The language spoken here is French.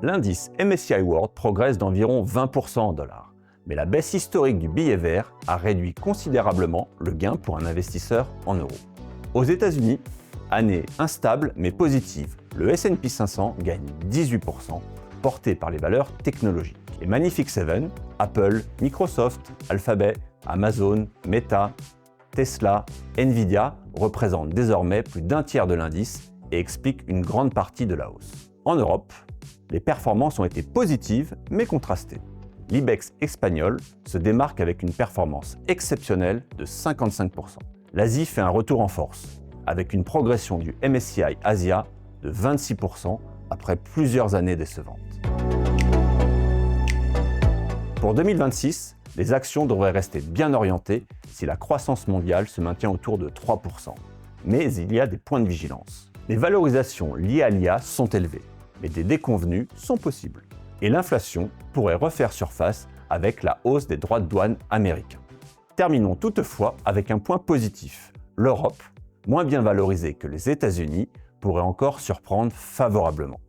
L'indice MSCI World progresse d'environ 20% en dollars. Mais la baisse historique du billet vert a réduit considérablement le gain pour un investisseur en euros. Aux États-Unis, année instable mais positive, le S&P 500 gagne 18%, porté par les valeurs technologiques. Les Magnific Seven, Apple, Microsoft, Alphabet, Amazon, Meta, Tesla, Nvidia représentent désormais plus d'un tiers de l'indice et expliquent une grande partie de la hausse. En Europe, les performances ont été positives mais contrastées. L'IBEX espagnol se démarque avec une performance exceptionnelle de 55%. L'Asie fait un retour en force, avec une progression du MSCI Asia de 26% après plusieurs années décevantes. Pour 2026, les actions devraient rester bien orientées si la croissance mondiale se maintient autour de 3%. Mais il y a des points de vigilance. Les valorisations liées à l'IA sont élevées, mais des déconvenues sont possibles. Et l'inflation pourrait refaire surface avec la hausse des droits de douane américains. Terminons toutefois avec un point positif. L'Europe, moins bien valorisée que les États-Unis, pourrait encore surprendre favorablement.